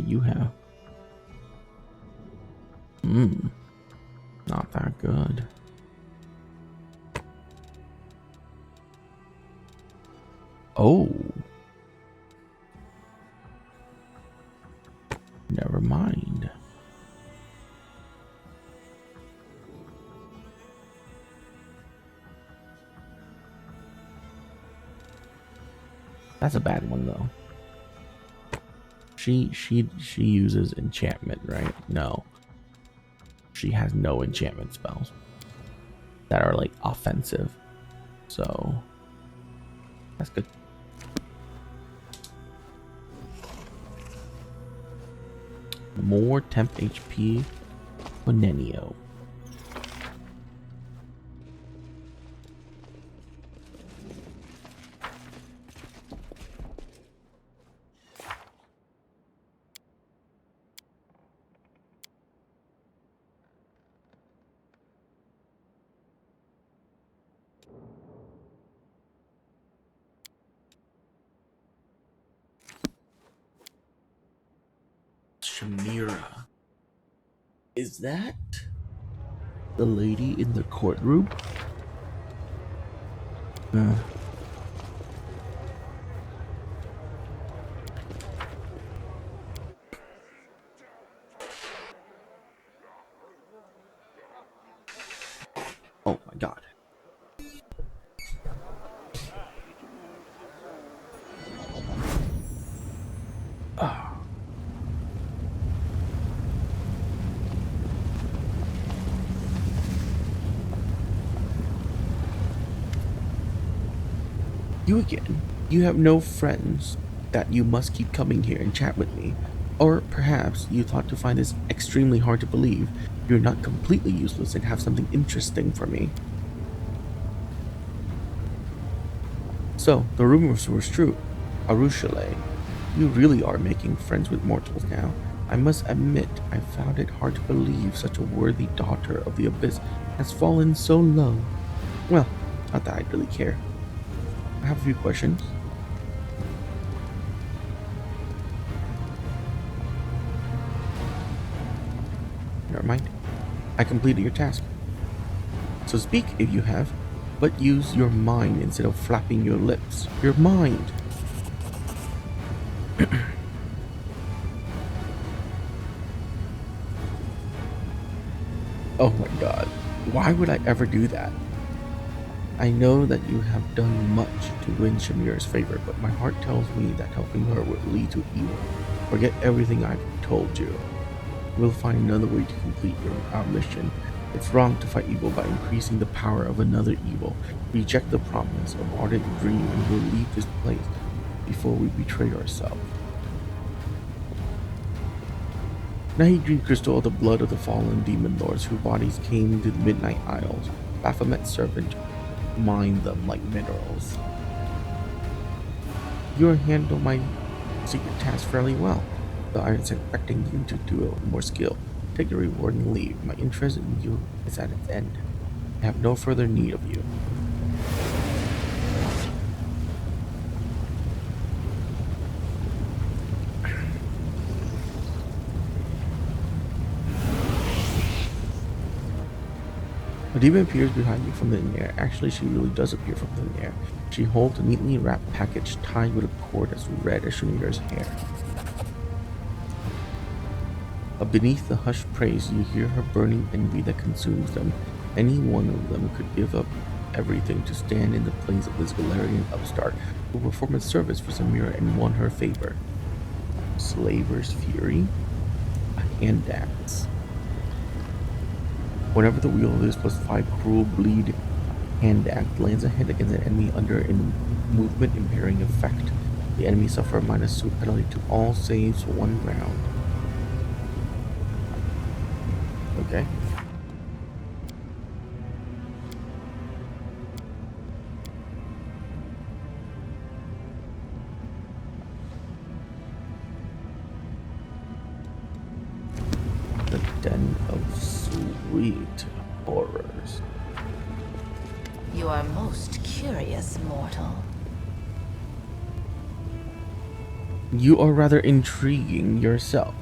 do you have? Not that good. Oh. Never mind. That's a bad one though. She uses enchantment, right? No. She has no enchantment spells that are like offensive. So that's good. More temp HP for Nenio. Shamira. Is that the lady in the courtroom? Oh my god. You again. You have no friends that you must keep coming here and chat with me. Or perhaps you thought to find this extremely hard to believe. You're not completely useless and have something interesting for me. So, the rumors were true. Arushale, you really are making friends with mortals now. I must admit, I found it hard to believe such a worthy daughter of the Abyss has fallen so low. Well, not that I really care. I have a few questions. Never mind. I completed your task. So speak if you have, but use your mind instead of flapping your lips. Your mind. Oh my god. Why would I ever do that? I know that you have done much to win Shamira's favor, but my heart tells me that helping her will lead to evil. Forget everything I've told you. We'll find another way to complete our mission. It's wrong to fight evil by increasing the power of another evil. Reject the promise of ardent dream and we'll leave this place before we betray ourselves. Nahindran Crystal, the blood of the fallen demon lords whose bodies came to the Midnight Isles. Baphomet's servant mined them like minerals. You handle my secret task fairly well, though I was expecting you to do it with more skill. Take your reward and leave. My interest in you is at its end. I have no further need of you. A demon appears behind you from thin air. Actually, she really does appear from thin air. She holds a neatly wrapped package tied with a cord as red as Shamira's hair. Beneath the hushed praise, you hear her burning envy that consumes them. Any one of them could give up everything to stand in the place of this Galarian upstart who performed a service for Shamira and won her favor. Slaver's Fury? A hand axe. Whenever the wield of this +5 cruel bleed hand axe lands a hit against an enemy under a movement impairing effect, the enemy suffer a -2 penalty to all saves for 1 round. Okay. The Den of Sweet Horrors. You are most curious, mortal. You are rather intriguing yourself.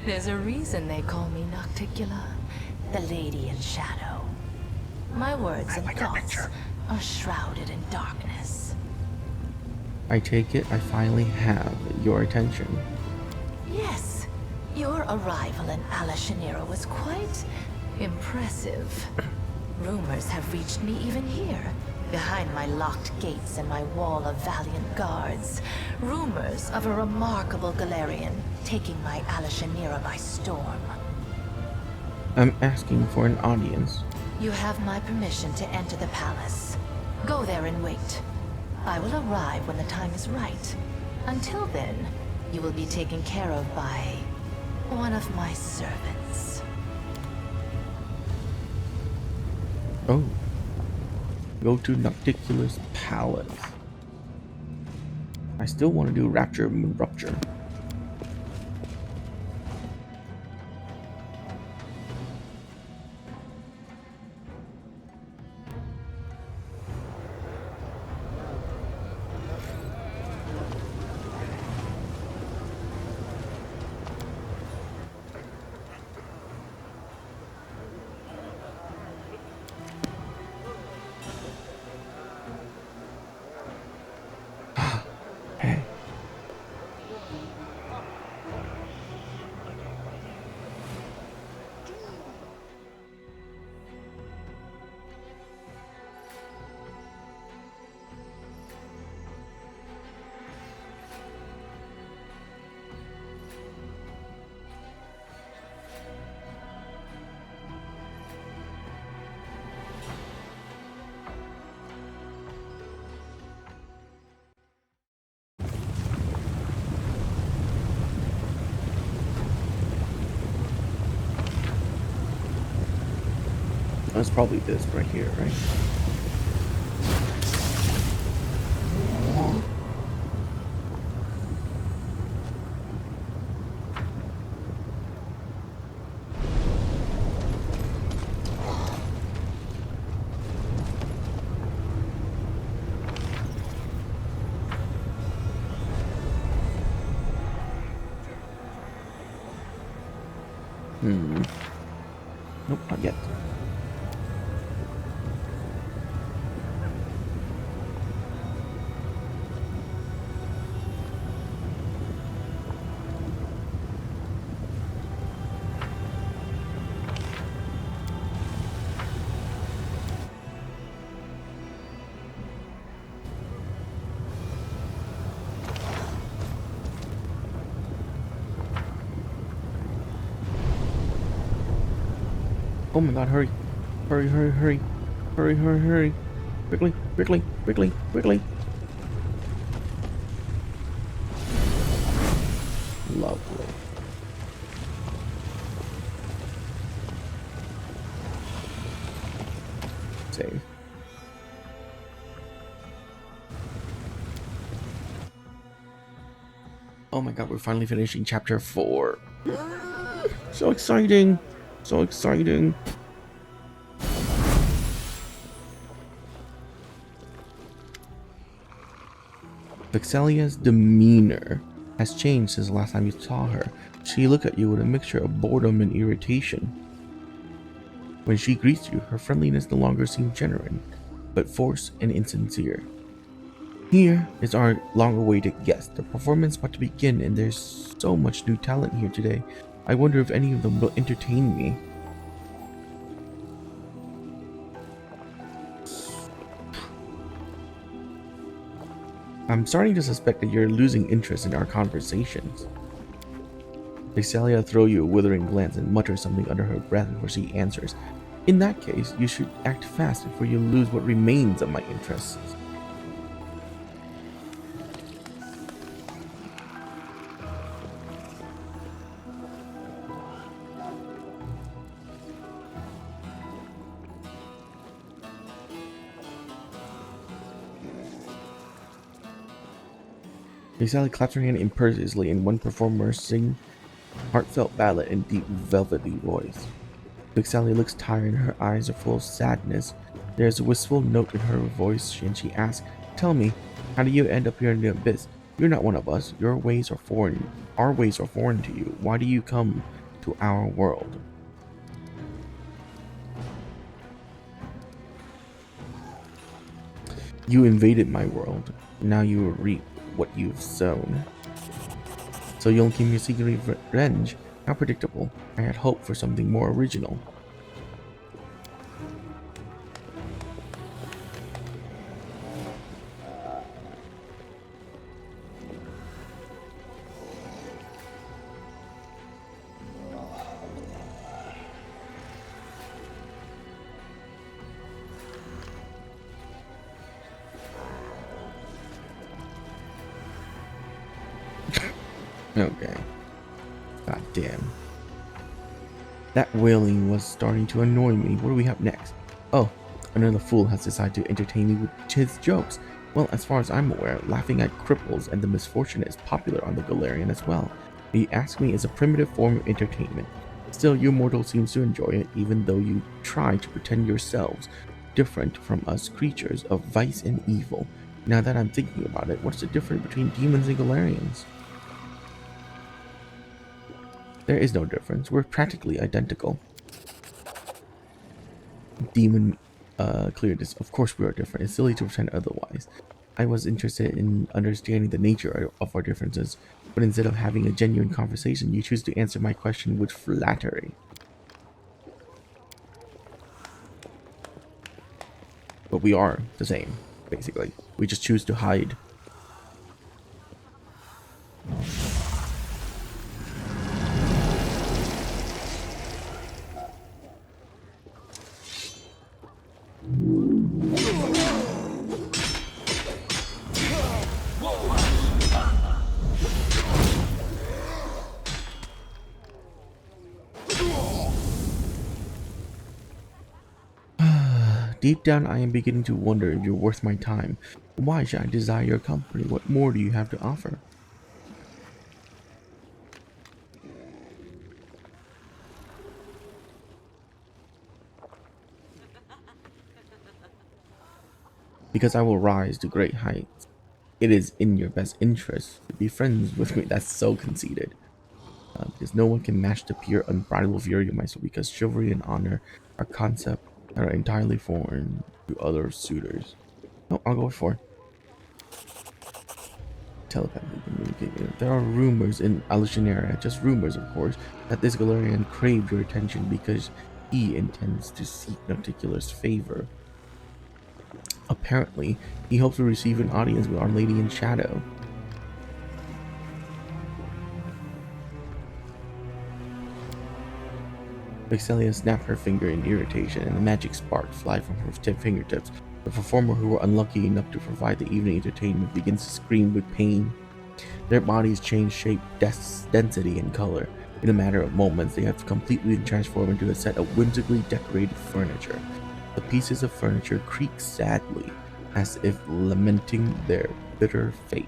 There's a reason they call me Nocticula, the Lady in Shadow. My words and thoughts are shrouded in darkness. I take it I finally have your attention. Yes, your arrival in Alashanira was quite impressive. Rumors have reached me even here, behind my locked gates and my wall of valiant guards. Rumors of a remarkable Galarian taking my Alashanira by storm. I'm asking for an audience. You have my permission to enter the palace. Go there and wait. I will arrive when the time is right. Until then, you will be taken care of by one of my servants. Oh. Go to Nocticula's palace. I still want to do Rapture and Rupture. Hey. That's probably this right here, right? Nope, not yet. Oh my god, hurry. Hurry, hurry, hurry. Hurry, hurry, hurry. Quickly, quickly, quickly, quickly. Lovely. Save. Oh my god, we're finally finishing chapter 4. So exciting. So exciting. Vexelia's demeanor has changed since the last time you saw her. She looked at you with a mixture of boredom and irritation. When she greets you, her friendliness no longer seems genuine, but forced and insincere. Here is our long-awaited guest. The performance is about to begin, and there's so much new talent here today. I wonder if any of them will entertain me. I'm starting to suspect that you're losing interest in our conversations. Vexelia throws you a withering glance and mutters something under her breath before she answers. In that case, you should act fast before you lose what remains of my interests. Vexelia claps her hand imperiously, and one performer sings heartfelt ballad in deep, velvety voice. Vexelia looks tired, and her eyes are full of sadness. There's a wistful note in her voice, and she asks, "Tell me, how do you end up here in the abyss? You're not one of us. Your ways are foreign. Our ways are foreign to you. Why do you come to our world? You invaded my world. Now you will reap what you've sown. So you'll keep your secret revenge. How predictable. I had hoped for something more original. Okay. God damn. That wailing was starting to annoy me. What do we have next? Oh, another fool has decided to entertain me with his jokes. Well, as far as I'm aware, laughing at cripples and the misfortunate is popular on the Galarian as well. The Ask Me is a primitive form of entertainment. Still, you mortals seem to enjoy it, even though you try to pretend yourselves different from us creatures of vice and evil. Now that I'm thinking about it, what's the difference between demons and Galarians? There is no difference. We're practically identical. Demon cleared this. Of course we are different. It's silly to pretend otherwise. I was interested in understanding the nature of our differences, but instead of having a genuine conversation, you choose to answer my question with flattery. But we are the same, basically. We just choose to hide. Deep down, I am beginning to wonder if you're worth my time. Why should I desire your company? What more do you have to offer? Because I will rise to great heights. It is in your best interest to be friends with me. That's so conceited. Because no one can match the pure, unbridled fury of my soul, because chivalry and honor are concepts that are entirely foreign to other suitors. No, I'll go for telepathically communicating. There are rumors in Alicinaria, just rumors of course, that this Galarian craved your attention because he intends to seek Nocticular's favor. Apparently, he hopes to receive an audience with Our Lady in Shadow. Vexelia snapped her finger in irritation, and a magic spark fly from her fingertips. The performer who were unlucky enough to provide the evening entertainment begins to scream with pain. Their bodies change shape, density, and color. In a matter of moments, they have completely transformed into a set of whimsically decorated furniture. The pieces of furniture creak sadly, as if lamenting their bitter fate.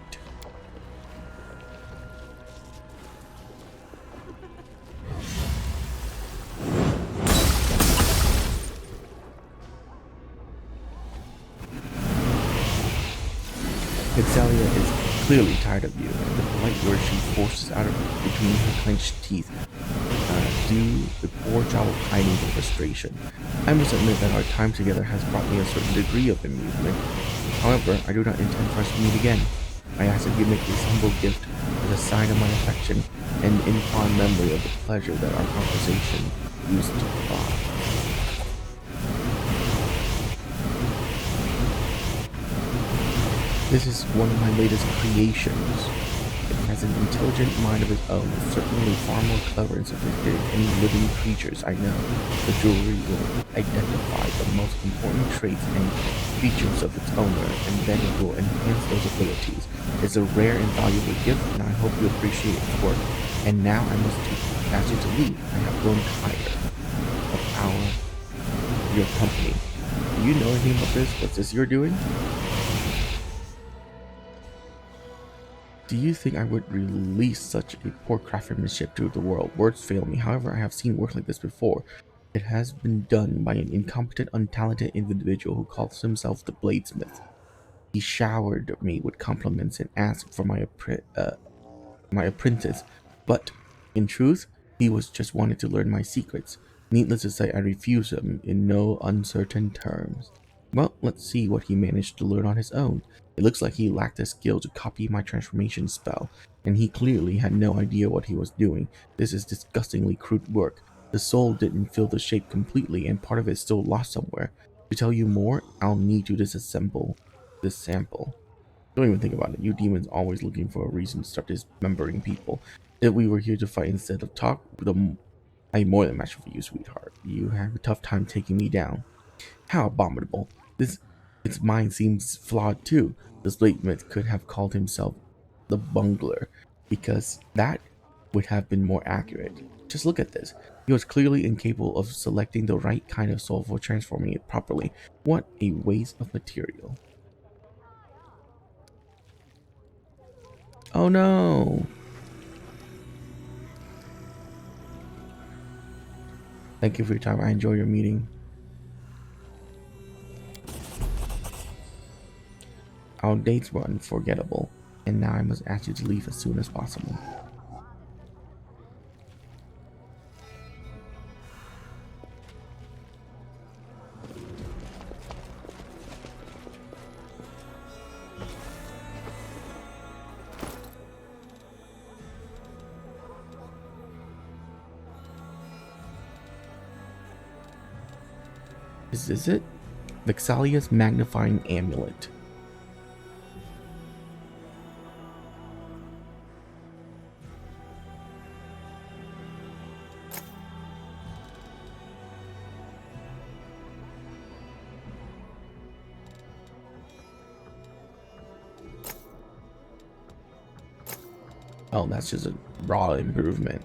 Vexelia is clearly tired of you. The polite words she forces out of between her clenched teeth do the poor job of hiding the frustration. I must admit that our time together has brought me a certain degree of amusement. However, I do not intend for us to meet again. I ask that you make this humble gift as a sign of my affection and in fond memory of the pleasure that our conversation used to provide. This is one of my latest creations. It has an intelligent mind of its own, certainly far more clever and sophisticated than any living creatures I know. The jewelry will identify the most important traits and features of its owner, and then it will enhance those abilities. It's a rare and valuable gift, and I hope you appreciate its work. And now I must ask you to leave. I have grown tired of your company. Do you know anything about this? What's this you're doing? Do you think I would release such a poor craftsmanship to the world? Words fail me. However, I have seen work like this before. It has been done by an incompetent, untalented individual who calls himself the Bladesmith. He showered me with compliments and asked for my apprentice, but in truth, he was just wanted to learn my secrets. Needless to say, I refused him in no uncertain terms. Well, let's see what he managed to learn on his own. It looks like he lacked the skill to copy my transformation spell, and he clearly had no idea what he was doing. This is disgustingly crude work. The soul didn't fill the shape completely, and part of it is still lost somewhere. To tell you more, I'll need to disassemble this sample. Don't even think about it. You demons always looking for a reason to start dismembering people. If we were here to fight instead of talk, I'm more than match for you, sweetheart. You have a tough time taking me down. How abominable. Its mind seems flawed too. The Slatesmith could have called himself the Bungler, because that would have been more accurate. Just look at this. He was clearly incapable of selecting the right kind of soul for transforming it properly. What a waste of material. Oh no! Thank you for your time. I enjoy your meeting. Our dates were unforgettable, and now I must ask you to leave as soon as possible. Is this it? Vexalia's Magnifying Amulet. Oh, that's just a raw improvement.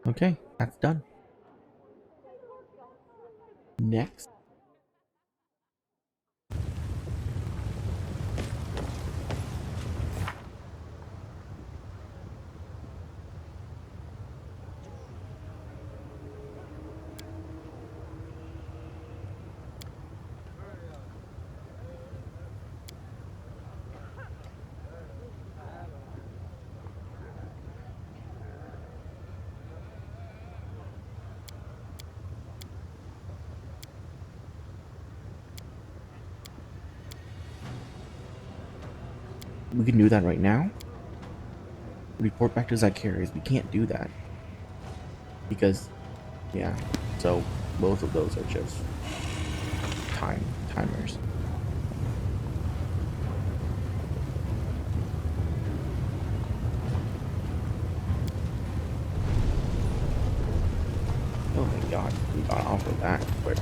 Okay, that's done. Next. We can do that right now. Report back to Zacharias. We can't do that. Because, yeah. So, both of those are just timers. Oh my god, we got off of that quick.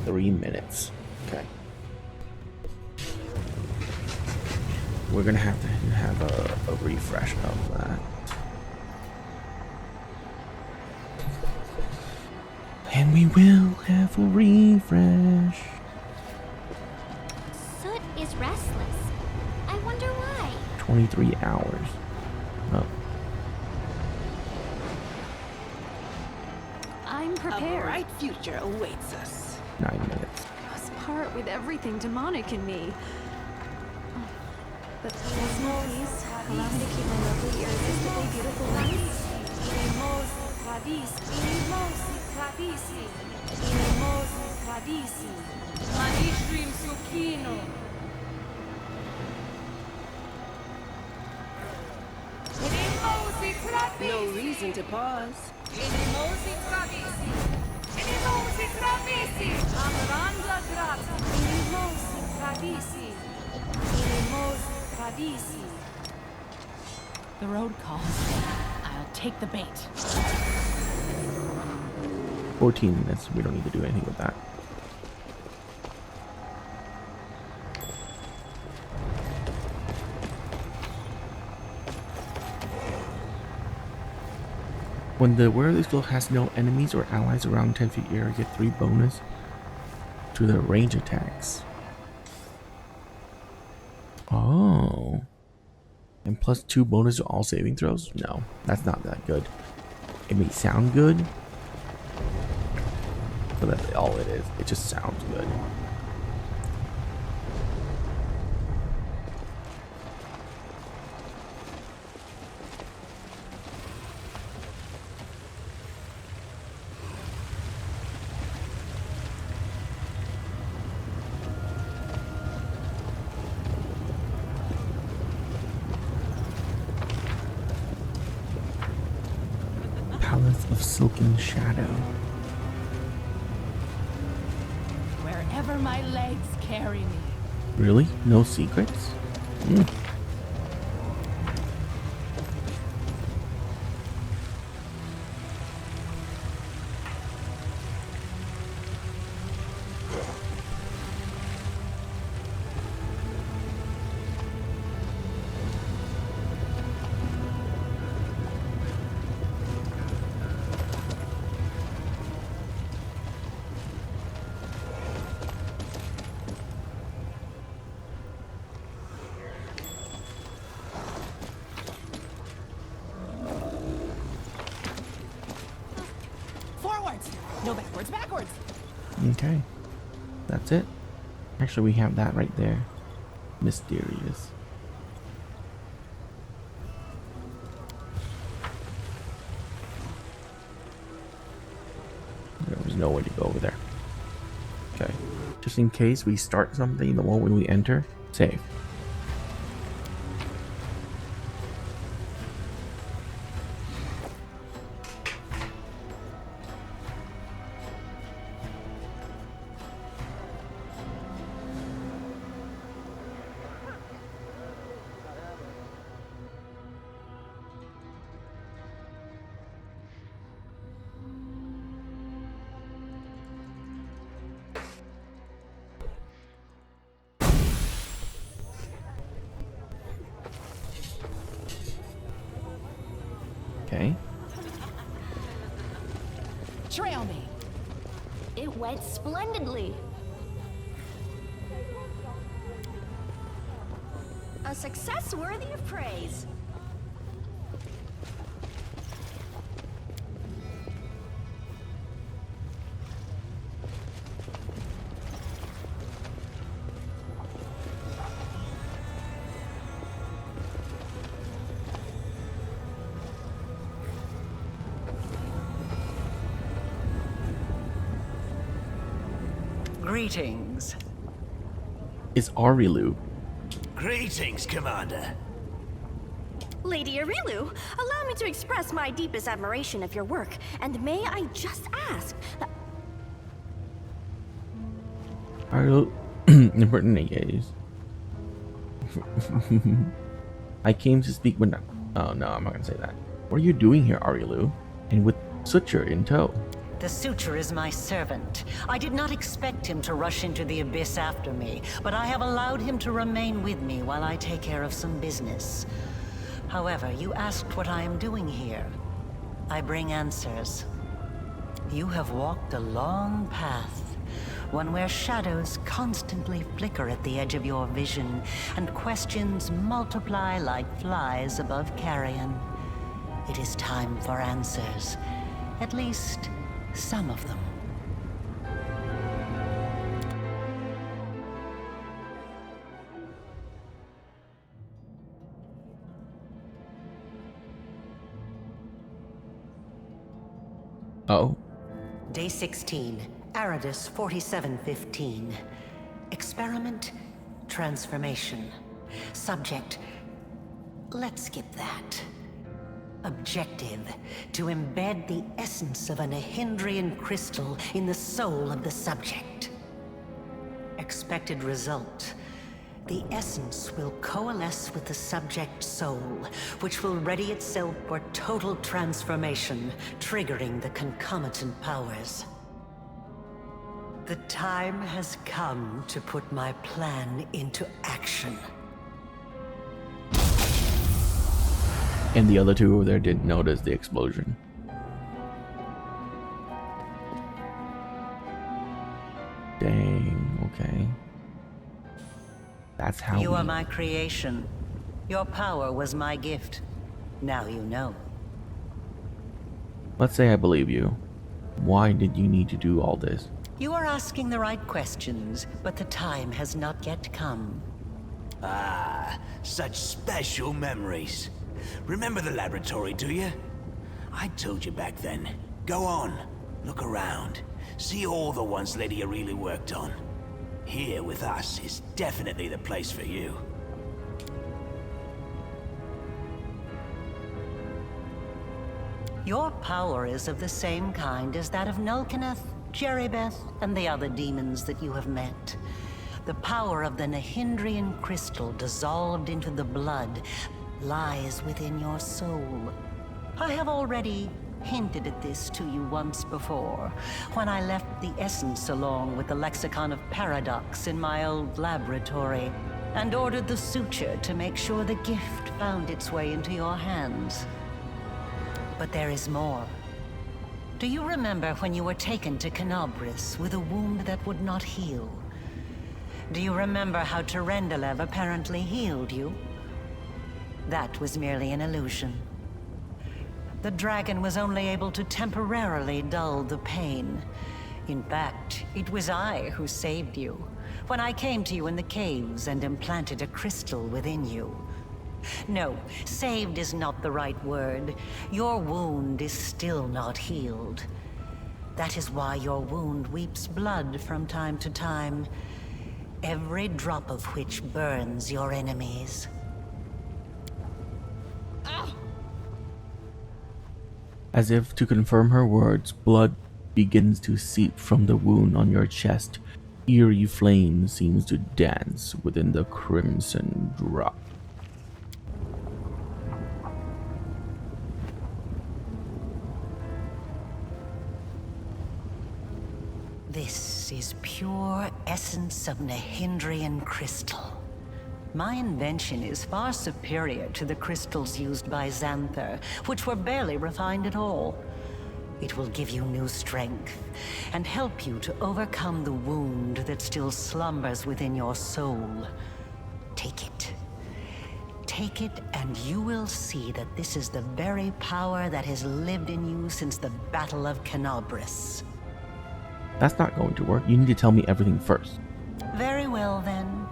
The 3 minutes. Okay. We're gonna have to have a refresh of that. And we will have a refresh. Soot is restless. I wonder why. 23 hours. Oh. I'm prepared. A bright future awaits us. 9 minutes. Must part with everything demonic in me. But please, allow me to keep my lovely, irresistibly beautiful life. No reason to pause. The road calls. I'll take the bait. 14 minutes. We don't need to do anything with that. When the Where This Glow has no enemies or allies around 10 feet area, get 3 bonus to their range attacks. Oh. And plus 2 bonus to all saving throws? No, that's not that good. It may sound good, but that's all it is. It just sounds good. Palace of Silken Shadow. Wherever my legs carry me. Really? No secrets? Mm. Forwards! No backwards, backwards! Okay. That's it. Actually, we have that right there. Mysterious. There's no way to go over there. Okay. Just in case we start something, the moment we enter, save. Okay. Trail me! It went splendidly. A success worthy of praise. Greetings. It's Arilu. Greetings, Commander. Lady Arilu, allow me to express my deepest admiration of your work, and may I just ask... Arilu. Important engage. I came to speak with... Oh no, I'm not gonna say that. What are you doing here, Arilu? And with Suture in tow? The Suture is my servant. I did not expect him to rush into the abyss after me, but I have allowed him to remain with me while I take care of some business. However, you asked what I am doing here. I bring answers. You have walked a long path, one where shadows constantly flicker at the edge of your vision, and questions multiply like flies above carrion. It is time for answers. At least, some of them. Oh. Day 16, Aridus 4715. Experiment, transformation. Subject, let's skip that. Objective, to embed the essence of a Nahindran Crystal in the soul of the subject. Expected result, the essence will coalesce with the subject's soul, which will ready itself for total transformation, triggering the concomitant powers. The time has come to put my plan into action. And the other two over there didn't notice the explosion. Dang, okay. That's how You are my creation. Your power was my gift. Now you know. Let's say I believe you. Why did you need to do all this? You are asking the right questions, but the time has not yet come. Ah, such special memories. Remember the laboratory, do you? I told you back then. Go on, look around. See all the ones Lady Aurelia worked on. Here with us is definitely the place for you. Your power is of the same kind as that of Nulkineth, Jerrybeth, and the other demons that you have met. The power of the Nahindran Crystal dissolved into the blood lies within your soul. I have already hinted at this to you once before, when I left the essence along with the Lexicon of Paradox in my old laboratory, and ordered the Suture to make sure the gift found its way into your hands. But there is more. Do you remember when you were taken to Kenobris with a wound that would not heal? Do you remember how Terendelev apparently healed you? That was merely an illusion. The dragon was only able to temporarily dull the pain. In fact, it was I who saved you, when I came to you in the caves and implanted a crystal within you. No, saved is not the right word. Your wound is still not healed. That is why your wound weeps blood from time to time, every drop of which burns your enemies. As if to confirm her words, blood begins to seep from the wound on your chest. Eerie flame seems to dance within the crimson drop. This is pure essence of Nahindran Crystal. My invention is far superior to the crystals used by Xanther, which were barely refined at all. It will give you new strength, and help you to overcome the wound that still slumbers within your soul. Take it. Take it, and you will see that this is the very power that has lived in you since the Battle of Kenobris. That's not going to work. You need to tell me everything first. Very well, then.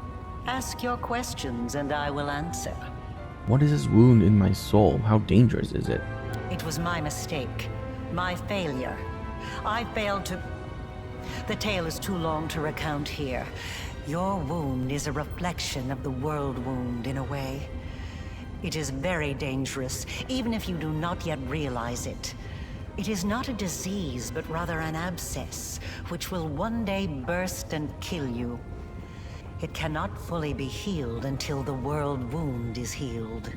Ask your questions, and I will answer. What is this wound in my soul? How dangerous is it? It was my mistake. My failure. I failed to... The tale is too long to recount here. Your wound is a reflection of the world wound, in a way. It is very dangerous, even if you do not yet realize it. It is not a disease, but rather an abscess, which will one day burst and kill you. It cannot fully be healed until the world wound is healed.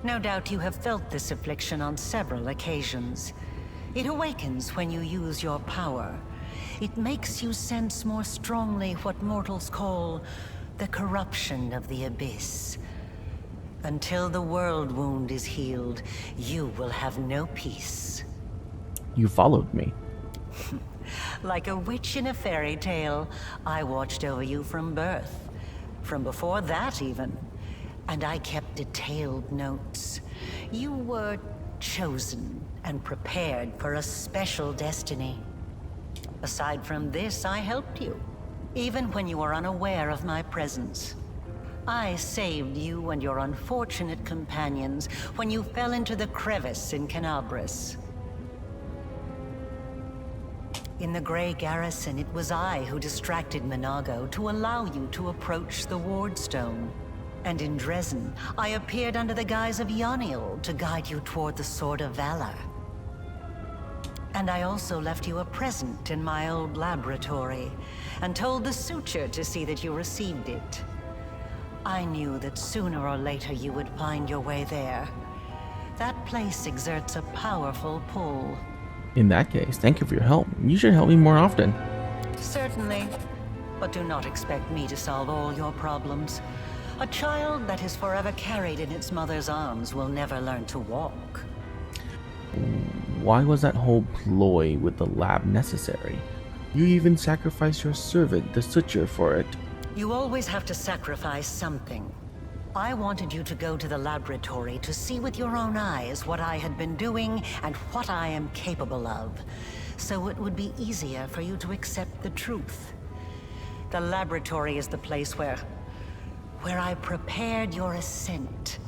No doubt you have felt this affliction on several occasions. It awakens when you use your power. It makes you sense more strongly what mortals call the corruption of the abyss. Until the world wound is healed, you will have no peace. You followed me. Like a witch in a fairy tale, I watched over you from birth. From before that, even. And I kept detailed notes. You were chosen and prepared for a special destiny. Aside from this, I helped you, even when you were unaware of my presence. I saved you and your unfortunate companions when you fell into the crevice in Canabris. In the Grey Garrison, it was I who distracted Minago to allow you to approach the Wardstone. And in Dresden, I appeared under the guise of Yoniel to guide you toward the Sword of Valor. And I also left you a present in my old laboratory, and told the Suture to see that you received it. I knew that sooner or later you would find your way there. That place exerts a powerful pull. In that case, thank you for your help. You should help me more often. Certainly, but do not expect me to solve all your problems. A child that is forever carried in its mother's arms will never learn to walk. Why was that whole ploy with the lab necessary? You even sacrificed your servant, the Suture, for it. You always have to sacrifice something. I wanted you to go to the laboratory to see with your own eyes what I had been doing and what I am capable of, so it would be easier for you to accept the truth. The laboratory is the place where I prepared your ascent.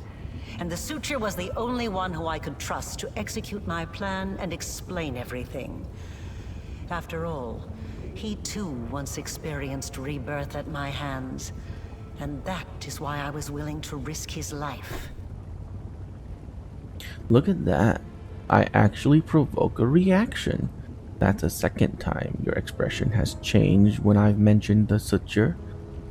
And the Suture was the only one who I could trust to execute my plan and explain everything. After all, he too once experienced rebirth at my hands. And that is why I was willing to risk his life. Look at that. I actually provoke a reaction. That's the second time your expression has changed when I've mentioned the Suture.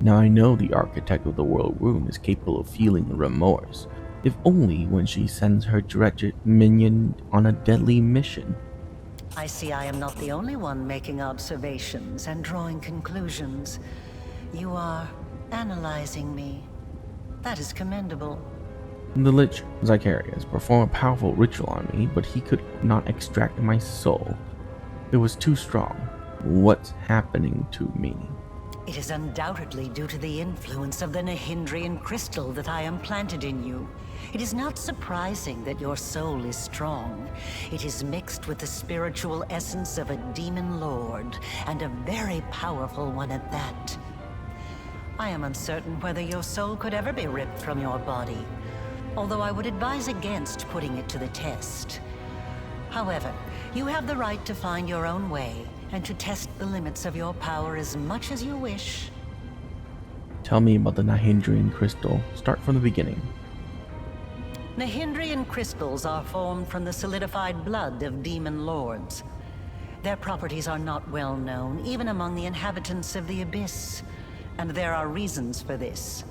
Now I know the architect of the World Rune is capable of feeling remorse, if only when she sends her directed minion on a deadly mission. I see I am not the only one making observations and drawing conclusions. You are analyzing me. That is commendable. The Lich Zacharias performed a powerful ritual on me, but he could not extract my soul. It was too strong. What's happening to me? It is undoubtedly due to the influence of the Nahindran Crystal that I implanted in you. It is not surprising that your soul is strong. It is mixed with the spiritual essence of a demon lord, and a very powerful one at that. I am uncertain whether your soul could ever be ripped from your body, although I would advise against putting it to the test. However, you have the right to find your own way, and to test the limits of your power as much as you wish. Tell me about the Nahindran Crystal. Start from the beginning. Nahindran Crystals are formed from the solidified blood of demon lords. Their properties are not well known, even among the inhabitants of the Abyss, and there are reasons for this.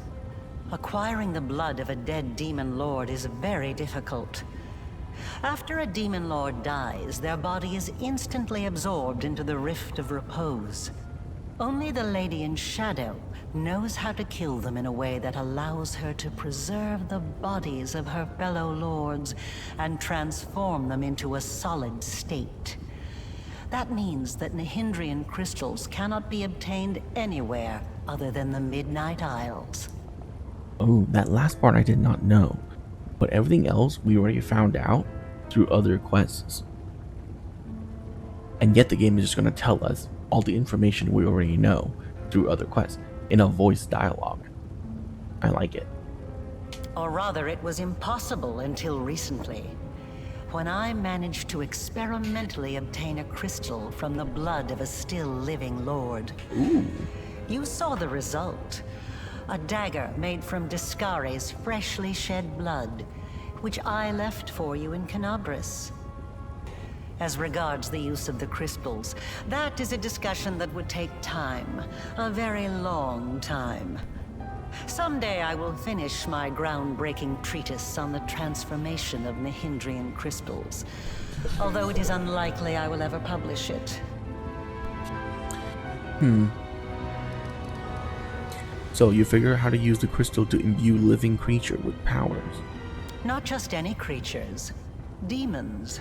Acquiring the blood of a dead demon lord is very difficult. After a demon lord dies, their body is instantly absorbed into the Rift of Repose. Only the Lady in Shadow knows how to kill them in a way that allows her to preserve the bodies of her fellow lords and transform them into a solid state. That means that Nahindran crystals cannot be obtained anywhere other than the Midnight Isles. Oh, that last part I did not know. But everything else we already found out through other quests. And yet the game is just going to tell us all the information we already know through other quests in a voice dialogue. I like it. Or rather, it was impossible until recently, when I managed to experimentally obtain a crystal from the blood of a still living lord. Ooh. You saw the result. A dagger made from Discare's freshly shed blood, which I left for you in Canabris. As regards the use of the crystals, that is a discussion that would take time. A very long time. Someday I will finish my groundbreaking treatise on the transformation of Nahindran Crystals, although it is unlikely I will ever publish it. So you figure out how to use the crystal to imbue living creature with powers. Not just any creatures, demons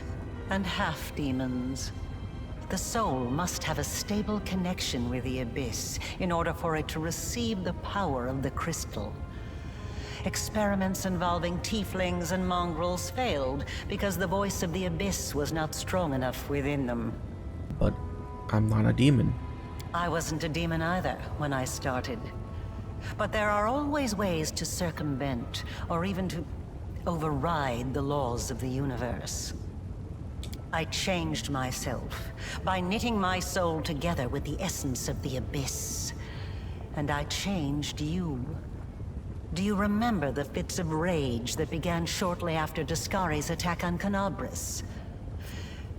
and half-demons. The soul must have a stable connection with the Abyss in order for it to receive the power of the crystal. Experiments involving tieflings and mongrels failed because the voice of the Abyss was not strong enough within them. But I'm not a demon. I wasn't a demon either when I started. But there are always ways to circumvent, or even to override the laws of the universe. I changed myself by knitting my soul together with the essence of the Abyss. And I changed you. Do you remember the fits of rage that began shortly after Discari's attack on Canabris?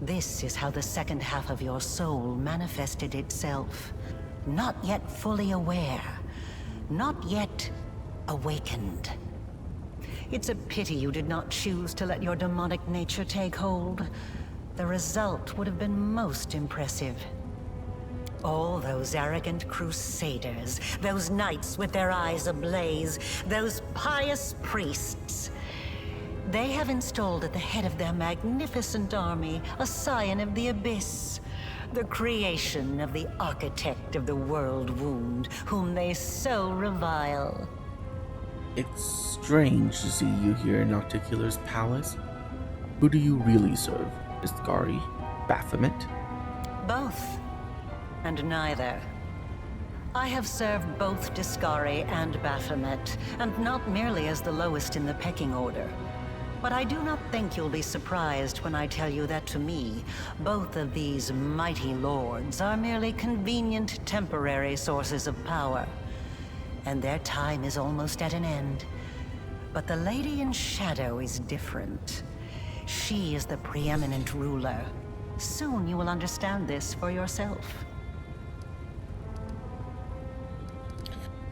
This is how the second half of your soul manifested itself. Not yet fully aware. Not yet awakened. It's a pity you did not choose to let your demonic nature take hold. The result would have been most impressive. All those arrogant crusaders, those knights with their eyes ablaze, those pious priests. They have installed at the head of their magnificent army a scion of the Abyss, the creation of the architect of the world wound, whom they so revile. It's strange to see you here in Nocticular's palace. Who do you really serve? Discari? Baphomet? Both. And neither. I have served both Discari and Baphomet, and not merely as the lowest in the pecking order. But I do not think you'll be surprised when I tell you that to me, both of these mighty lords are merely convenient temporary sources of power. And their time is almost at an end. But the Lady in Shadow is different. She is the preeminent ruler. Soon you will understand this for yourself.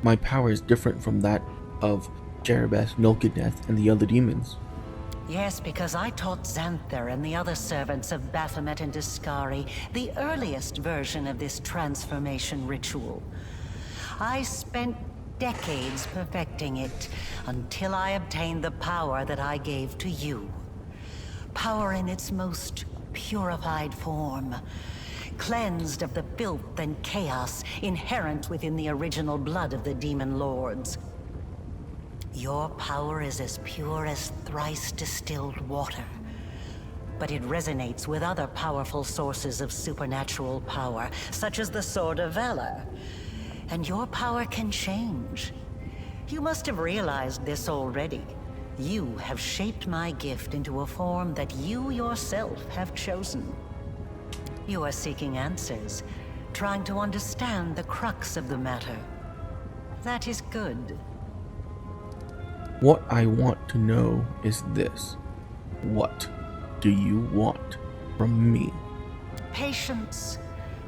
My power is different from that of Jerebeth, Nulkineth, and the other demons. Yes, because I taught Xanther and the other servants of Baphomet and Discari the earliest version of this transformation ritual. I spent decades perfecting it until I obtained the power that I gave to you. Power in its most purified form, cleansed of the filth and chaos inherent within the original blood of the demon lords. Your power is as pure as thrice distilled water, but it resonates with other powerful sources of supernatural power, such as the Sword of Valor. And your power can change. You must have realized this already. You have shaped my gift into a form that you yourself have chosen. You are seeking answers, trying to understand the crux of the matter. That is good. What I want to know is this. What do you want from me? Patience.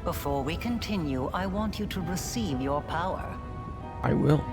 Before we continue, I want you to receive your power. I will.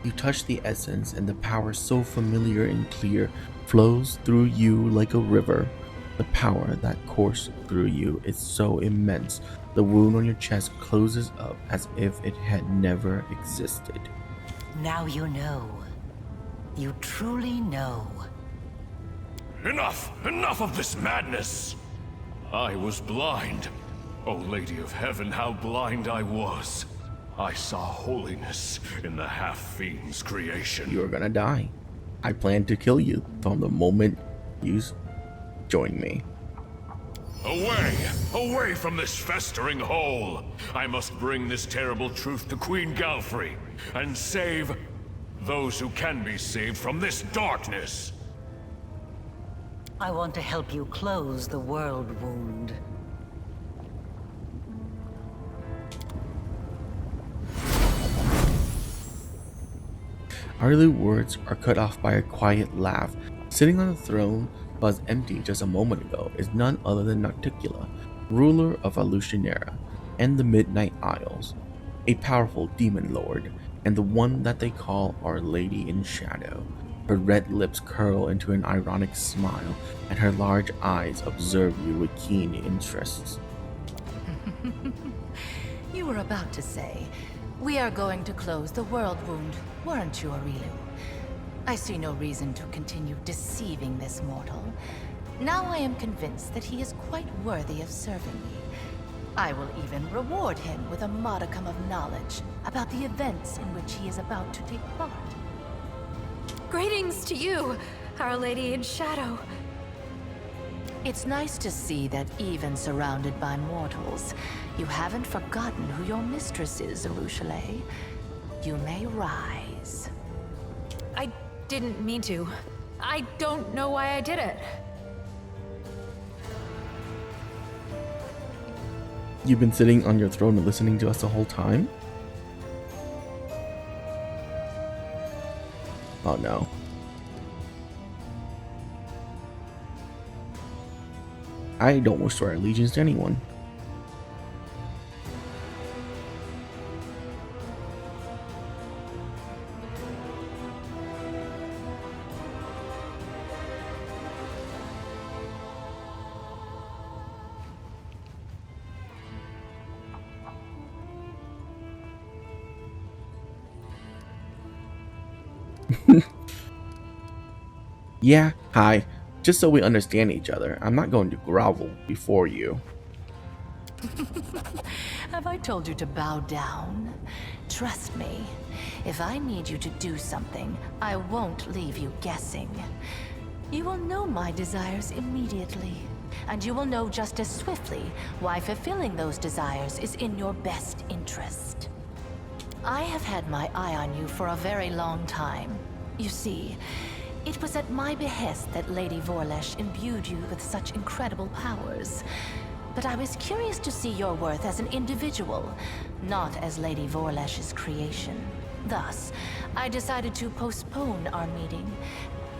You touch the essence, and the power so familiar and clear flows through you like a river. The power that coursed through you is so immense, the wound on your chest closes up as if it had never existed. Now you know. You truly know. Enough! Enough of this madness! I was blind. O Lady of Heaven, how blind I was. I saw holiness in the half-fiend's creation. You're gonna die. I plan to kill you from the moment you join me. Away! Away from this festering hole! I must bring this terrible truth to Queen Galfrey and save those who can be saved from this darkness. I want to help you close the world wound. Arlu's words are cut off by a quiet laugh. Sitting on the throne, buzzed empty just a moment ago, is none other than Narticula, ruler of Alushanera and the Midnight Isles, a powerful demon lord, and the one that they call Our Lady in Shadow. Her red lips curl into an ironic smile, and her large eyes observe you with keen interest. You were about to say, we are going to close the world wound, weren't you, Arilu? I see no reason to continue deceiving this mortal. Now I am convinced that he is quite worthy of serving me. I will even reward him with a modicum of knowledge about the events in which he is about to take part. Greetings to you, Our Lady in Shadow. It's nice to see that even surrounded by mortals, you haven't forgotten who your mistress is, Arushale. You may rise. I didn't mean to. I don't know why I did it. You've been sitting on your throne and listening to us the whole time? Oh no. I don't wish to swear allegiance to anyone. Yeah, hi. Just so we understand each other, I'm not going to grovel before you. Have I told you to bow down? Trust me, if I need you to do something, I won't leave you guessing. You will know my desires immediately, and you will know just as swiftly why fulfilling those desires is in your best interest. I have had my eye on you for a very long time. You see, it was at my behest that Lady Vorlesh imbued you with such incredible powers. But I was curious to see your worth as an individual, not as Lady Vorlesh's creation. Thus, I decided to postpone our meeting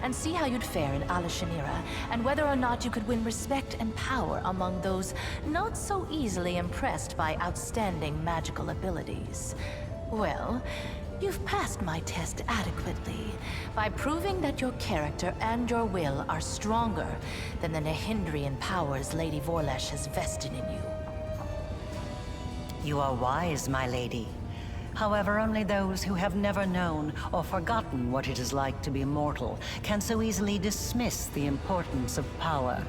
and see how you'd fare in Alushanera, and whether or not you could win respect and power among those not so easily impressed by outstanding magical abilities. Well, you've passed my test adequately by proving that your character and your will are stronger than the Nahindran powers Lady Vorlesh has vested in you. You are wise, my lady. However, only those who have never known or forgotten what it is like to be mortal can so easily dismiss the importance of power.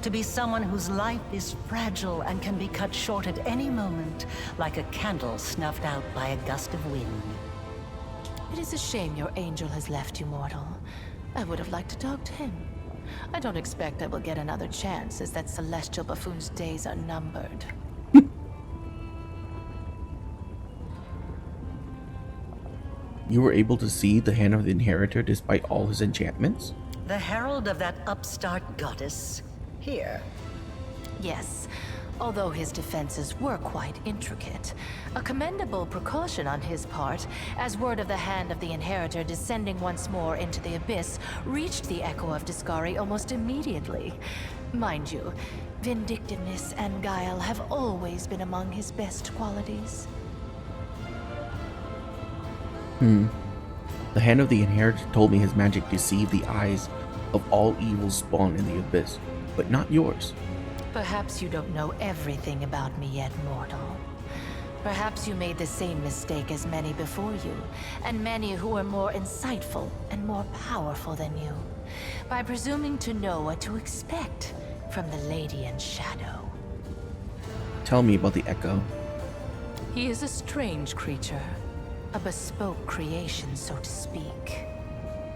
To be someone whose life is fragile and can be cut short at any moment, like a candle snuffed out by a gust of wind. It is a shame your angel has left you, mortal. I would have liked to talk to him. I don't expect I will get another chance, as that celestial buffoon's days are numbered. You were able to see the hand of the inheritor despite all his enchantments? The herald of that upstart goddess? Here. Yes, although his defenses were quite intricate. A commendable precaution on his part, as word of the hand of the inheritor descending once more into the abyss reached the Echo of Discari almost immediately. Mind you, vindictiveness and guile have always been among his best qualities. The hand of the inheritor told me his magic deceived the eyes of all evil spawn in the abyss, but not yours. Perhaps you don't know everything about me yet, mortal. Perhaps you made the same mistake as many before you, and many who were more insightful and more powerful than you, by presuming to know what to expect from the Lady in Shadow. Tell me about the Echo. He is a strange creature, a bespoke creation, so to speak.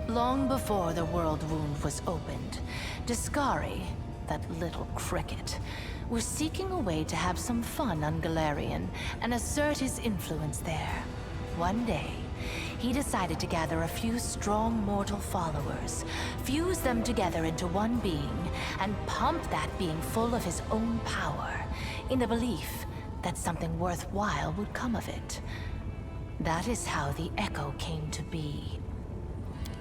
Long before the world wound was opened, Discari, that little cricket, was seeking a way to have some fun on Galarian and assert his influence there. One day, he decided to gather a few strong mortal followers, fuse them together into one being, and pump that being full of his own power, in the belief that something worthwhile would come of it. That is how the Echo came to be.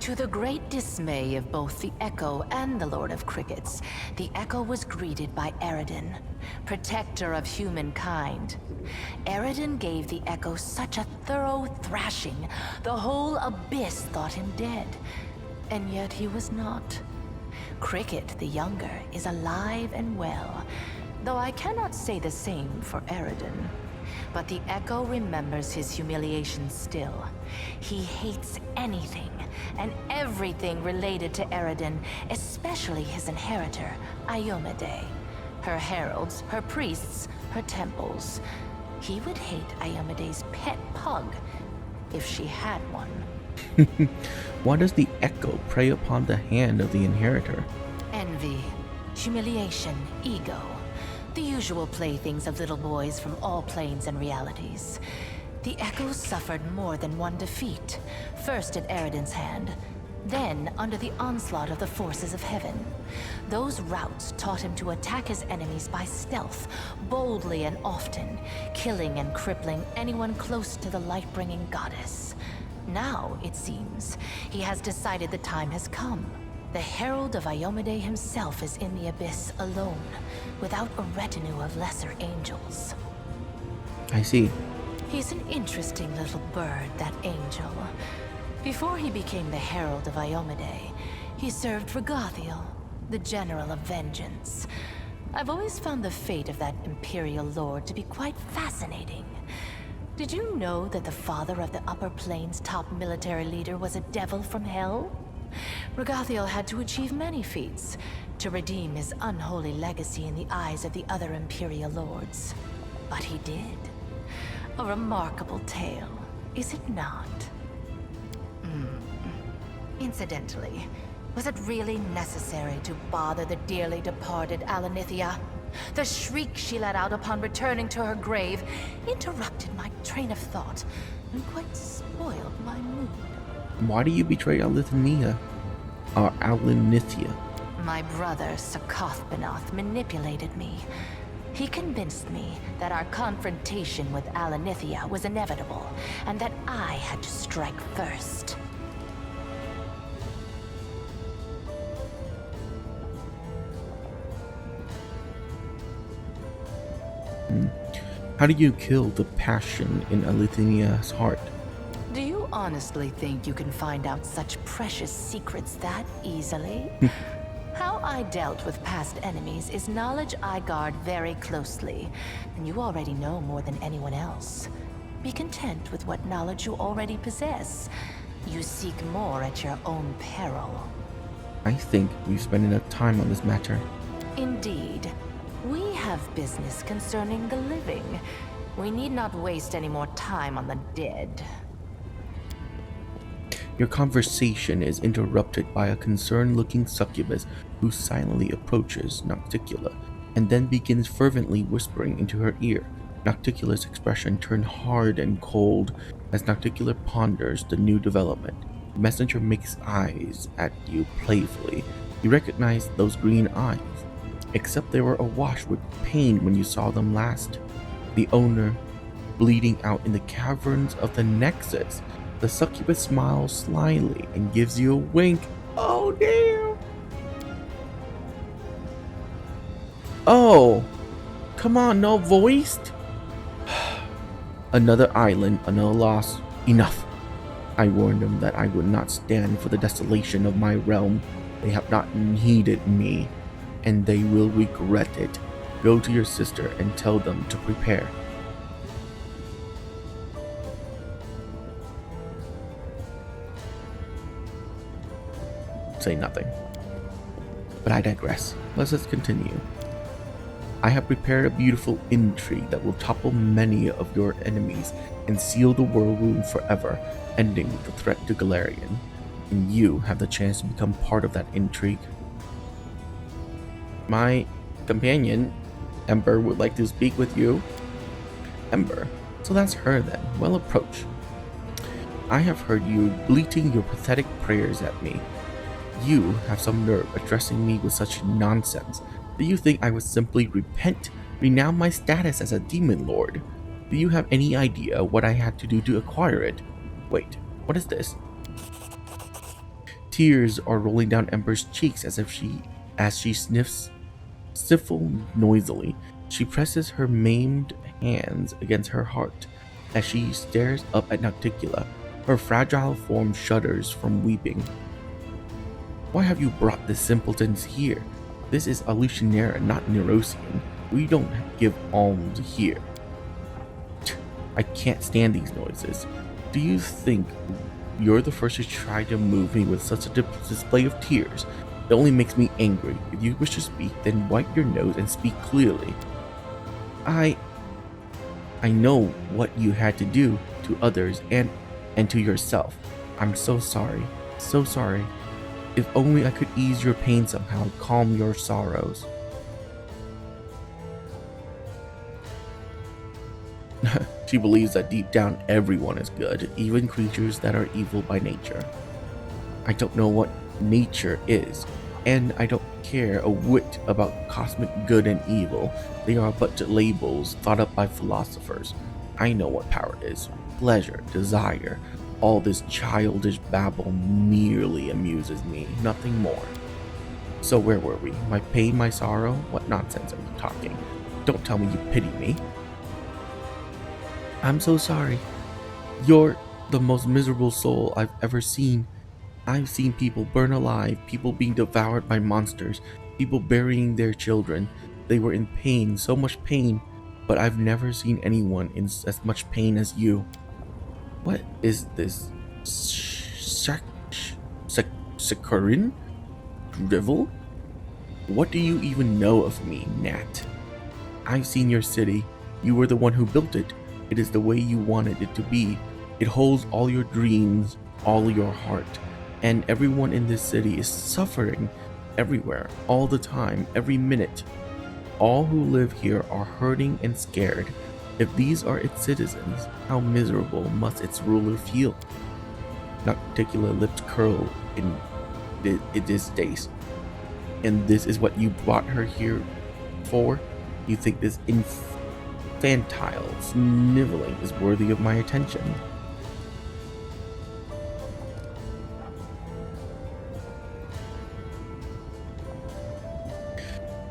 To the great dismay of both the Echo and the Lord of Crickets, the Echo was greeted by Eridan, protector of humankind. Eridan gave the Echo such a thorough thrashing, the whole abyss thought him dead. And yet he was not. Cricket, the younger, is alive and well, though I cannot say the same for Eridan. But the Echo remembers his humiliation still. He hates anything and everything related to Eridan, especially his inheritor, Iomade. Her heralds, her priests, her temples. He would hate Iomade's pet pug, if she had one. Why does the Echo prey upon the hand of the inheritor? Envy, humiliation, ego. The usual playthings of little boys from all planes and realities. The Echo suffered more than one defeat. First at Eridan's hand, then under the onslaught of the forces of heaven. Those routes taught him to attack his enemies by stealth, boldly and often, killing and crippling anyone close to the light-bringing goddess. Now, it seems, he has decided the time has come. The Herald of Iomade himself is in the abyss alone, without a retinue of lesser angels. I see. He's an interesting little bird, that angel. Before he became the Herald of Iomade, he served Regathiel, the General of Vengeance. I've always found the fate of that Imperial Lord to be quite fascinating. Did you know that the father of the Upper Plains' top military leader was a devil from hell? Regathiel had to achieve many feats to redeem his unholy legacy in the eyes of the other Imperial Lords. But he did. A remarkable tale, is it not? Incidentally, was it really necessary to bother the dearly departed Alanithia? The shriek she let out upon returning to her grave interrupted my train of thought and quite spoiled my mood. Why do you betray Alanithia? My brother, Sakoth manipulated me. He convinced me that our confrontation with Alanithia was inevitable, and that I had to strike first. How do you kill the passion in Alithinia's heart? Do you honestly think you can find out such precious secrets that easily? How I dealt with past enemies is knowledge I guard very closely, and you already know more than anyone else. Be content with what knowledge you already possess. You seek more at your own peril. I think we've spent enough time on this matter. Indeed. We have business concerning the living. We need not waste any more time on the dead. Your conversation is interrupted by a concerned-looking succubus who silently approaches Nocticula and then begins fervently whispering into her ear. Nocticula's expression turned hard and cold as Nocticula ponders the new development. The messenger makes eyes at you playfully. You recognize those green eyes, except they were awash with pain when you saw them last. The owner, bleeding out in the caverns of the Nexus. The succubus smiles slyly and gives you a wink. Oh, damn! Oh! Come on, no voiced? Another island, another loss. Enough! I warned them that I would not stand for the desolation of my realm. They have not heeded me, and they will regret it. Go to your sister and tell them to prepare. Say nothing. But I digress. Let us continue. I have prepared a beautiful intrigue that will topple many of your enemies and seal the world wound forever, ending with the threat to Galarian. And you have the chance to become part of that intrigue. My companion, Ember, would like to speak with you. Ember. So that's her then. Well, approach. I have heard you bleating your pathetic prayers at me. You have some nerve addressing me with such nonsense. Do you think I would simply repent, renounce my status as a demon lord? Do you have any idea what I had to do to acquire it? Wait, what is this? Tears are rolling down Ember's cheeks as she sniffles noisily. She presses her maimed hands against her heart as she stares up at Nocticula. Her fragile form shudders from weeping. Why have you brought the simpletons here? This is Alucinera, not Nerosian. We don't give alms here. I can't stand these noises. Do you think you're the first to try to move me with such a display of tears? It only makes me angry. If you wish to speak, then wipe your nose and speak clearly. I know what you had to do to others and to yourself. I'm so sorry. So sorry. If only I could ease your pain somehow, calm your sorrows. She believes that deep down everyone is good, even creatures that are evil by nature. I don't know what nature is, and I don't care a whit about cosmic good and evil. They are but labels thought up by philosophers. I know what power is. Pleasure, desire. All this childish babble merely amuses me, nothing more. So where were we? My pain, my sorrow? What nonsense are you talking? Don't tell me you pity me. I'm so sorry. You're the most miserable soul I've ever seen. I've seen people burn alive, people being devoured by monsters, people burying their children. They were in pain, so much pain, but I've never seen anyone in as much pain as you. What is this? Saccharine? Drivel? What do you even know of me, Nat? I've seen your city. You were the one who built it. It is the way you wanted it to be. It holds all your dreams, all your heart. And everyone in this city is suffering everywhere, all the time, every minute. All who live here are hurting and scared. If these are its citizens, how miserable must its ruler feel? Nocticula lips curl in distaste. And this is what you brought her here for? You think this infantile sniveling is worthy of my attention?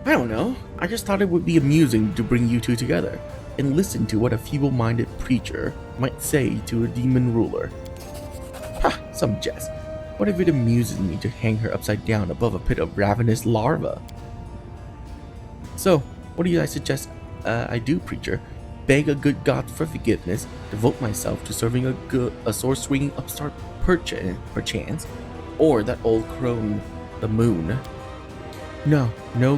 I don't know. I just thought it would be amusing to bring you two together and listen to what a feeble-minded preacher might say to a demon ruler. Ha! Some jest. What if it amuses me to hang her upside down above a pit of ravenous larvae? So, what do you guys suggest I do, preacher? Beg a good God for forgiveness, devote myself to serving a sword-swinging upstart perchance, or that old crone, the moon? No,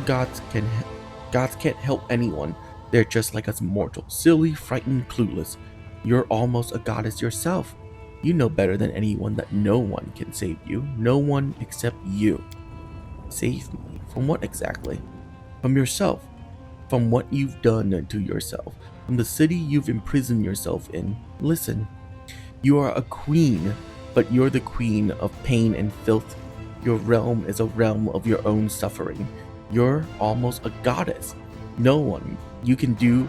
gods can't help anyone. They're just like us mortals, silly, frightened, clueless. You're almost a goddess yourself. You know better than anyone that no one can save you. No one except you. Save me? From what exactly? From yourself. From what you've done to yourself. From the city you've imprisoned yourself in. Listen, you are a queen, but you're the queen of pain and filth. Your realm is a realm of your own suffering. You're almost a goddess. No one. You can do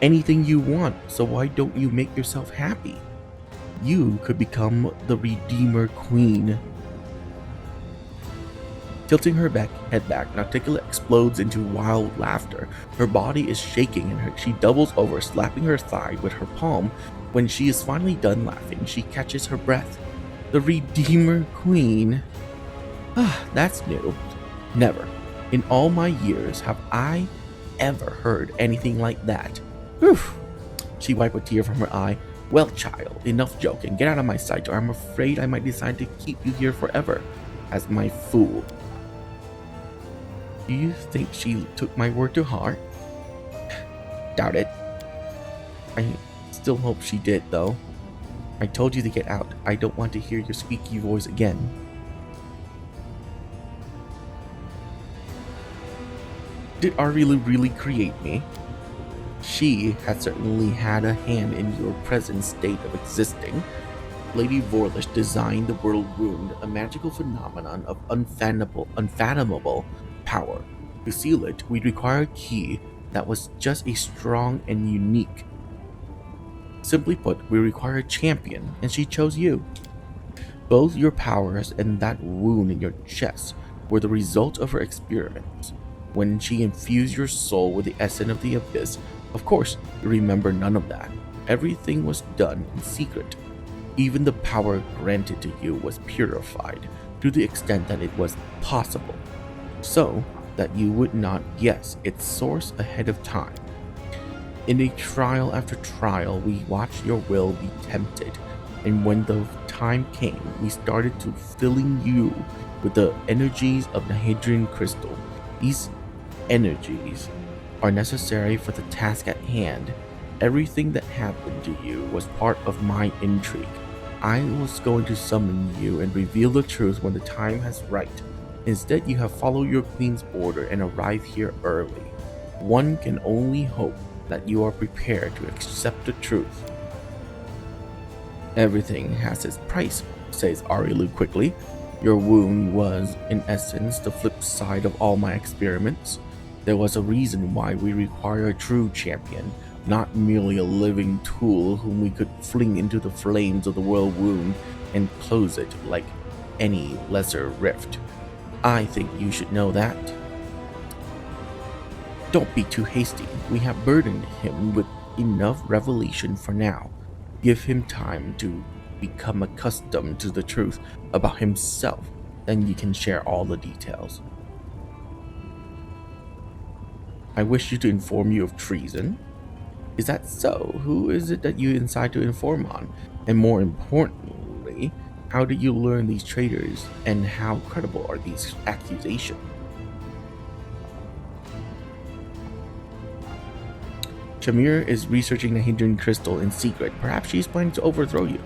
anything you want, so why don't you make yourself happy? You could become the Redeemer Queen. Tilting her head back, Nocticula explodes into wild laughter. Her body is shaking and she doubles over, slapping her thigh with her palm. When she is finally done laughing, she catches her breath. The Redeemer Queen? That's new. Never, in all my years, have I ever heard anything like that. Whew. She wiped a tear from her eye. Well, child, enough joking. Get out of my sight, or I'm afraid I might decide to keep you here forever as my fool. Do you think she took my word to heart? Doubt it. I still hope she did, though. I told you to get out. I don't want to hear your squeaky voice again. Did Arvilu really create me? She had certainly had a hand in your present state of existing. Lady Vorlish designed the world wound, a magical phenomenon of unfathomable power. To seal it, we'd require a key that was just as strong and unique Simply put, we require a champion, and she chose you. Both your powers and that wound in your chest were the result of her experiments. When she infused your soul with the essence of the abyss, of course, you remember none of that. Everything was done in secret. Even the power granted to you was purified to the extent that it was possible, so that you would not guess its source ahead of time. In a trial after trial, we watched your will be tempted, and when the time came, we started to filling you with the energies of the Hendrian Crystal. These energies are necessary for the task at hand. Everything that happened to you was part of my intrigue. I was going to summon you and reveal the truth when the time has right. Instead, you have followed your queen's order and arrived here early. One can only hope that you are prepared to accept the truth. Everything has its price, says Arielu quickly. Your wound was, in essence, the flip side of all my experiments. There was a reason why we require a true champion, not merely a living tool whom we could fling into the flames of the world wound and close it like any lesser rift. I think you should know that. Don't be too hasty. We have burdened him with enough revelation for now. Give him time to become accustomed to the truth about himself, then you can share all the details. I wish you to inform you of treason. Is that so? Who is it that you decide to inform on? And more importantly, how did you learn these traitors, and how credible are these accusations? Shamir is researching the Nahindran Crystal in secret. Perhaps she is planning to overthrow you.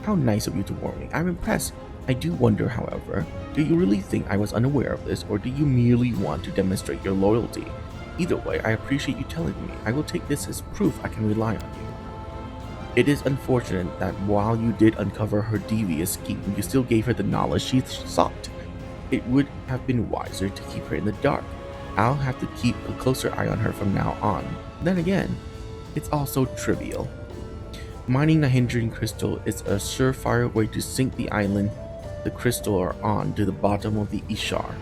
How nice of you to warn me. I'm impressed. I do wonder, however, do you really think I was unaware of this, or do you merely want to demonstrate your loyalty? Either way, I appreciate you telling me. I will take this as proof I can rely on you. It is unfortunate that while you did uncover her devious scheme, you still gave her the knowledge she sought. It would have been wiser to keep her in the dark. I'll have to keep a closer eye on her from now on. Then again, it's also trivial. Mining the Hendrian Crystal is a surefire way to sink the island the crystal are on to the bottom of the Ishar.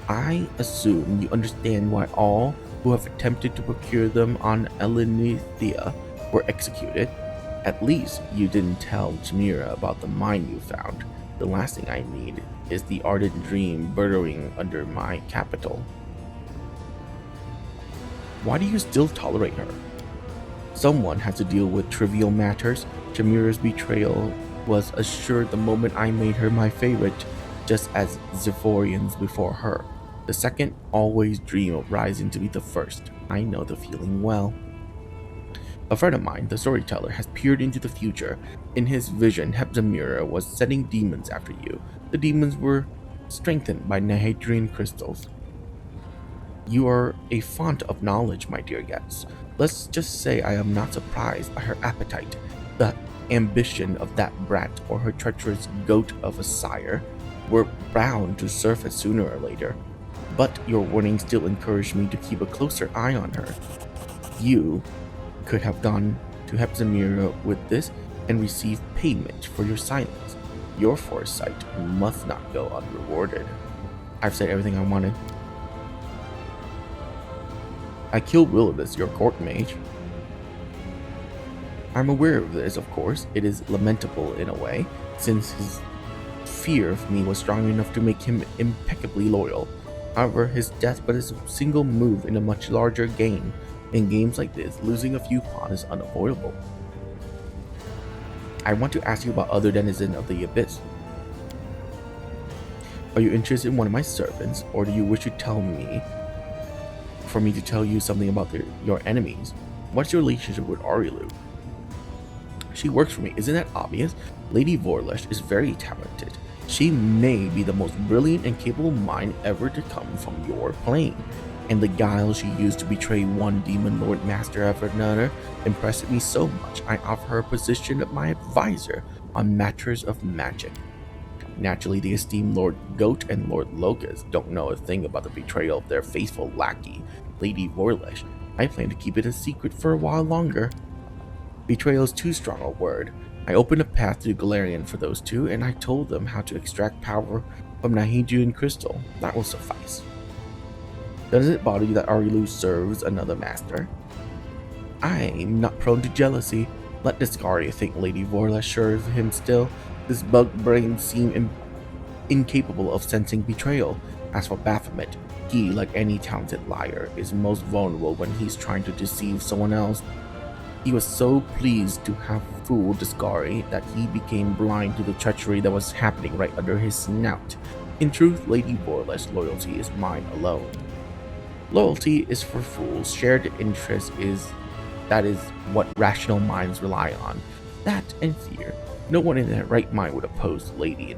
I assume you understand why all who have attempted to procure them on Elenithia were executed. At least you didn't tell Chimera about the mine you found. The last thing I need is the ardent dream burrowing under my capital. Why do you still tolerate her? Someone has to deal with trivial matters. Chimera's betrayal was assured the moment I made her my favorite, just as Zephorians before her. The second always dream of rising to be the first. I know the feeling well. A friend of mine, the storyteller, has peered into the future. In his vision, Hepzamira was sending demons after you. The demons were strengthened by Nahindran Crystals. You are a font of knowledge, my dear guests. Let's just say I am not surprised by her appetite. The ambition of that brat or her treacherous goat of a sire were bound to surface sooner or later. But your warning still encouraged me to keep a closer eye on her. You could have gone to Hepzamira with this and received payment for your silence. Your foresight must not go unrewarded. I've said everything I wanted. I killed Willibus, your court mage. I'm aware of this, of course. It is lamentable in a way, since his fear of me was strong enough to make him impeccably loyal. However, his death but is a single move in a much larger game. In games like this, losing a few pawns is unavoidable. I want to ask you about other denizens of the Abyss. Are you interested in one of my servants, or do you wish to tell me for me to tell you something about your enemies? What's your relationship with Arielu? She works for me, isn't that obvious? Lady Vorlesh is very talented. She may be the most brilliant and capable mind ever to come from your plane. And the guile she used to betray one demon lord master after another impressed me so much I offer her a position of my advisor on matters of magic. Naturally, the esteemed Lord Goat and Lord Locust don't know a thing about the betrayal of their faithful lackey, Lady Vorlesh. I plan to keep it a secret for a while longer. Betrayal is too strong a word. I opened a path to Galarian for those two, and I told them how to extract power from Nahindran Crystal. That will suffice. Does it bother you that Arilu serves another master? I'm not prone to jealousy. Let Discaria think Lady Vorla sure of him still. This bug brain seemed incapable of sensing betrayal. As for Baphomet, he, like any talented liar, is most vulnerable when he's trying to deceive someone else. He was so pleased to have fooled Discaria that he became blind to the treachery that was happening right under his snout. In truth, Lady Vorla's loyalty is mine alone. Loyalty is for fools. Shared interest is what rational minds rely on. That and fear. No one in their right mind would oppose the lady in